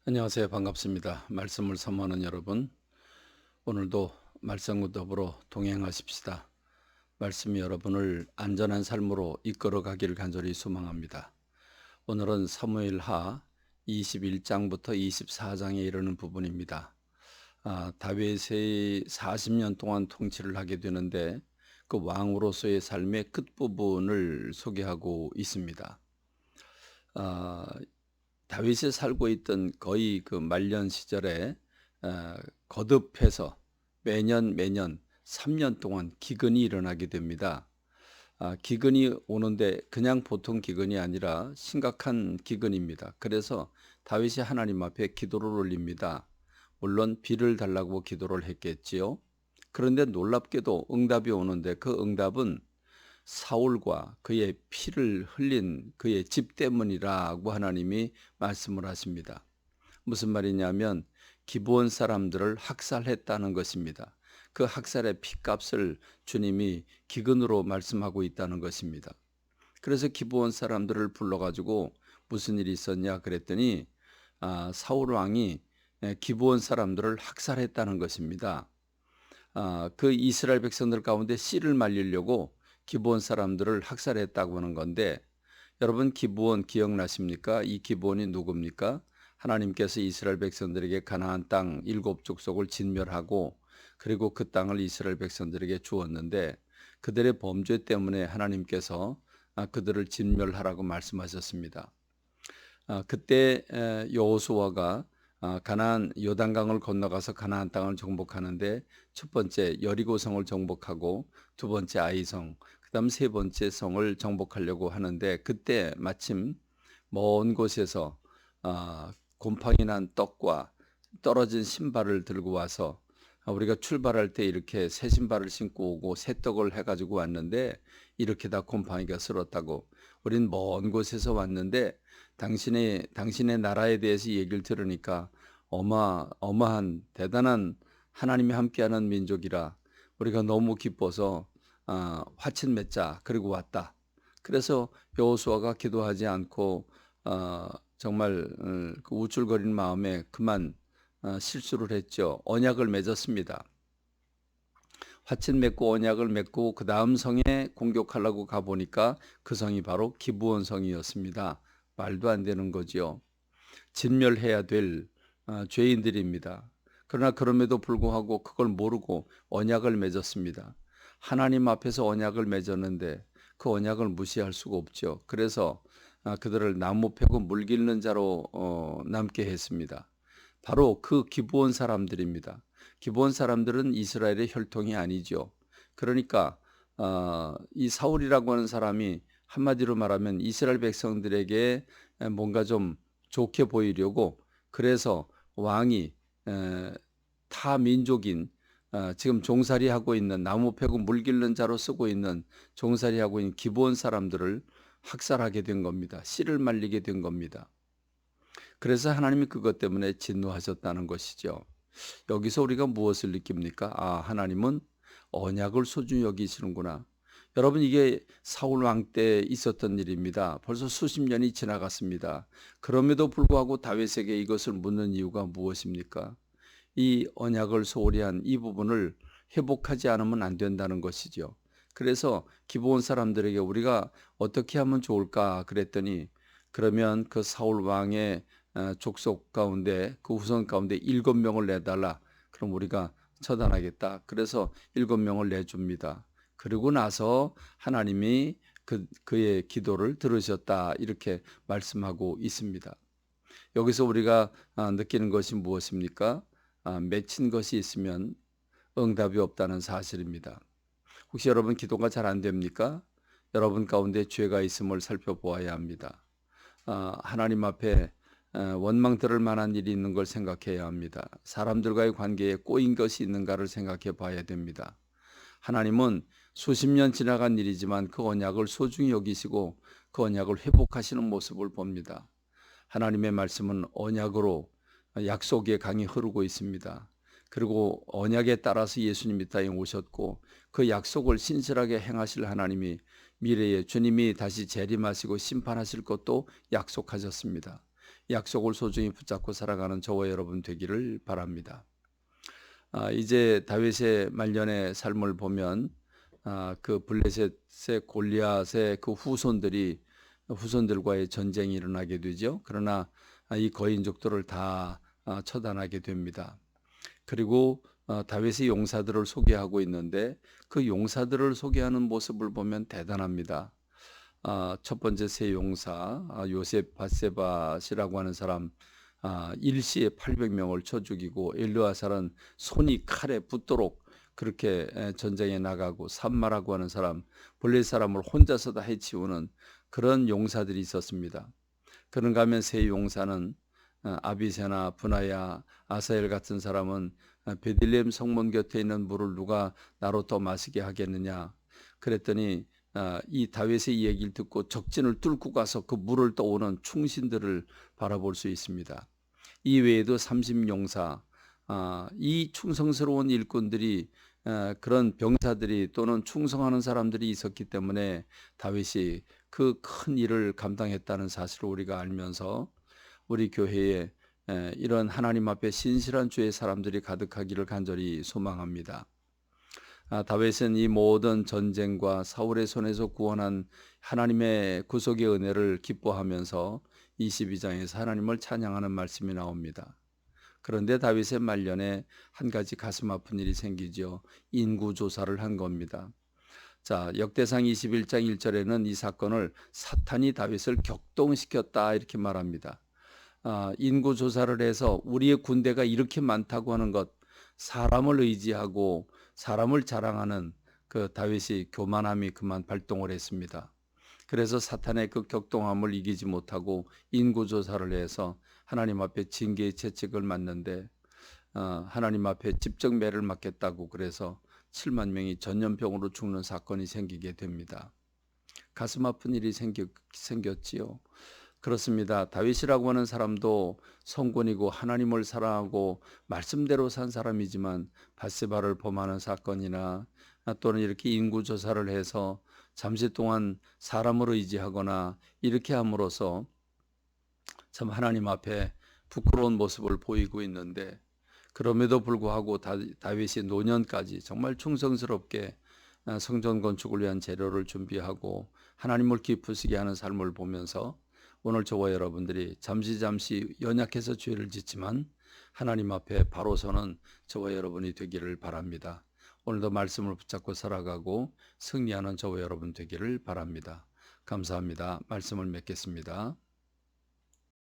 안녕하세요. 반갑습니다. 말씀을 선포하는 여러분, 오늘도 말씀과 더불어 동행하십시다. 말씀이 여러분을 안전한 삶으로 이끌어 가기를 간절히 소망합니다. 오늘은 사무엘하 21장부터 24장에 이르는 부분입니다. 다윗이 40년 동안 통치를 하게 되는데 그 왕으로서의 삶의 끝부분을 소개하고 있습니다. 아, 다윗이 살고 있던 거의 그 말년 시절에 거듭해서 매년 3년 동안 기근이 일어나게 됩니다. 기근이 오는데 그냥 보통 기근이 아니라 심각한 기근입니다. 그래서 다윗이 하나님 앞에 기도를 올립니다. 물론 비를 달라고 기도를 했겠지요. 그런데 놀랍게도 응답이 오는데 그 응답은 사울과 그의 피를 흘린 그의 집 때문이라고 하나님이 말씀을 하십니다. 무슨 말이냐면 기브온 사람들을 학살했다는 것입니다. 그 학살의 피값을 주님이 기근으로 말씀하고 있다는 것입니다. 그래서 기브온 사람들을 불러가지고 무슨 일이 있었냐 그랬더니 사울 왕이 기브온 사람들을 학살했다는 것입니다. 그 이스라엘 백성들 가운데 씨를 말리려고 기브온 사람들을 학살했다고 하는 건데, 여러분 기브온 기억나십니까? 이 기브온이 누굽니까? 하나님께서 이스라엘 백성들에게 가나안 땅 7족속을 진멸하고 그리고 그 땅을 이스라엘 백성들에게 주었는데, 그들의 범죄 때문에 하나님께서 그들을 진멸하라고 말씀하셨습니다. 그때 여호수아가 가나안 요단강을 건너가서 가나안 땅을 정복하는데, 첫 번째 여리고성을 정복하고 두 번째 아이성, 그다음 세 번째 성을 정복하려고 하는데, 그때 마침 먼 곳에서 곰팡이 난 떡과 떨어진 신발을 들고 와서, 우리가 출발할 때 이렇게 새 신발을 신고 오고 새 떡을 해가지고 왔는데 이렇게 다 곰팡이가 쓸었다고, 우린 먼 곳에서 왔는데 당신의 나라에 대해서 얘기를 들으니까 어마어마한 대단한 하나님이 함께하는 민족이라 우리가 너무 기뻐서 화친 맺자 그리고 왔다. 그래서 여호수아가 기도하지 않고 정말 그 우쭐거리는 마음에 그만 실수를 했죠. 언약을 맺었습니다. 화친 맺고 언약을 맺고 그 다음 성에 공격하려고 가보니까 그 성이 바로 기브온 성이었습니다. 말도 안 되는 거지요. 진멸해야 될 죄인들입니다. 그러나 그럼에도 불구하고 그걸 모르고 언약을 맺었습니다. 하나님 앞에서 언약을 맺었는데 그 언약을 무시할 수가 없죠. 그래서 그들을 나무 패고 물 기르는 자로 남게 했습니다. 바로 그 기브온 사람들입니다. 기브온 사람들은 이스라엘의 혈통이 아니죠. 그러니까 이 사울이라고 하는 사람이 한마디로 말하면 이스라엘 백성들에게 뭔가 좀 좋게 보이려고, 그래서 왕이 타 민족인 지금 종살이하고 있는 나무 패고 물 기르는 자로 쓰고 있는 종살이하고 있는 기브온 사람들을 학살하게 된 겁니다. 씨를 말리게 된 겁니다. 그래서 하나님이 그것 때문에 진노하셨다는 것이죠. 여기서 우리가 무엇을 느낍니까? 하나님은 언약을 소중히 여기시는구나. 여러분, 이게 사울 왕 때 있었던 일입니다. 벌써 수십 년이 지나갔습니다. 그럼에도 불구하고 다윗에게 이것을 묻는 이유가 무엇입니까? 이 언약을 소홀히 한 이 부분을 회복하지 않으면 안 된다는 것이죠. 그래서 기브온 사람들에게 우리가 어떻게 하면 좋을까 그랬더니, 그러면 그 사울 왕의 족속 가운데 그 후손 가운데 7명을 내달라. 그럼 우리가 처단하겠다. 그래서 7명을 내줍니다. 그리고 나서 하나님이 그의 기도를 들으셨다. 이렇게 말씀하고 있습니다. 여기서 우리가 느끼는 것이 무엇입니까? 맺힌 것이 있으면 응답이 없다는 사실입니다. 혹시 여러분 기도가 잘 안 됩니까? 여러분 가운데 죄가 있음을 살펴보아야 합니다. 하나님 앞에 원망 들을 만한 일이 있는 걸 생각해야 합니다. 사람들과의 관계에 꼬인 것이 있는가를 생각해 봐야 됩니다. 하나님은 수십 년 지나간 일이지만 그 언약을 소중히 여기시고 그 언약을 회복하시는 모습을 봅니다. 하나님의 말씀은 언약으로 약속의 강이 흐르고 있습니다. 그리고 언약에 따라서 예수님이 땅에 오셨고 그 약속을 신실하게 행하실 하나님이 미래에 주님이 다시 재림하시고 심판하실 것도 약속하셨습니다. 약속을 소중히 붙잡고 살아가는 저와 여러분 되기를 바랍니다. 이제 다윗의 말년의 삶을 보면 그 블레셋의 골리앗의 그 후손들과의 전쟁이 일어나게 되죠. 그러나 이 거인족들을 다 처단하게 됩니다. 그리고 다윗의 용사들을 소개하고 있는데 그 용사들을 소개하는 모습을 보면 대단합니다. 첫 번째 세 용사 요셉 바세바시라고 하는 사람 일시에 800명을 쳐 죽이고 엘르아살은 손이 칼에 붙도록 그렇게 전쟁에 나가고 삼마라고 하는 사람 블레 사람을 혼자서 다 해치우는 그런 용사들이 있었습니다. 그런가 하면 세 용사는 아비세나 분하야 아사엘 같은 사람은 베들레헴 성문 곁에 있는 물을 누가 나로 더 마시게 하겠느냐 그랬더니 이 다윗의 얘기를 듣고 적진을 뚫고 가서 그 물을 떠오는 충신들을 바라볼 수 있습니다. 이 외에도 30용사 이 충성스러운 일꾼들이 그런 병사들이 또는 충성하는 사람들이 있었기 때문에 다윗이 그 큰 일을 감당했다는 사실을 우리가 알면서 우리 교회에 이런 하나님 앞에 신실한 주의 사람들이 가득하기를 간절히 소망합니다. 다윗은 이 모든 전쟁과 사울의 손에서 구원한 하나님의 구속의 은혜를 기뻐하면서 22장에서 하나님을 찬양하는 말씀이 나옵니다. 그런데 다윗의 말년에 한 가지 가슴 아픈 일이 생기죠. 인구조사를 한 겁니다. 자, 역대상 21장 1절에는 이 사건을 사탄이 다윗을 격동시켰다 이렇게 말합니다. 인구조사를 해서 우리의 군대가 이렇게 많다고 하는 것, 사람을 의지하고 사람을 자랑하는 그 다윗이 교만함이 그만 발동을 했습니다. 그래서 사탄의 그 격동함을 이기지 못하고 인구조사를 해서 하나님 앞에 징계의 채찍을 맞는데 하나님 앞에 집정매를 맞겠다고 그래서 7만 명이 전염병으로 죽는 사건이 생기게 됩니다. 가슴 아픈 일이 생겼지요. 그렇습니다. 다윗이라고 하는 사람도 성군이고 하나님을 사랑하고 말씀대로 산 사람이지만 밧세바를 범하는 사건이나 또는 이렇게 인구조사를 해서 잠시 동안 사람을 의지하거나 이렇게 함으로써 참 하나님 앞에 부끄러운 모습을 보이고 있는데 그럼에도 불구하고 다윗이 노년까지 정말 충성스럽게 성전 건축을 위한 재료를 준비하고 하나님을 기쁘시게 하는 삶을 보면서 오늘 저와 여러분들이 잠시 연약해서 죄를 짓지만 하나님 앞에 바로 서는 저와 여러분이 되기를 바랍니다. 오늘도 말씀을 붙잡고 살아가고 승리하는 저와 여러분 되기를 바랍니다. 감사합니다. 말씀을 맺겠습니다.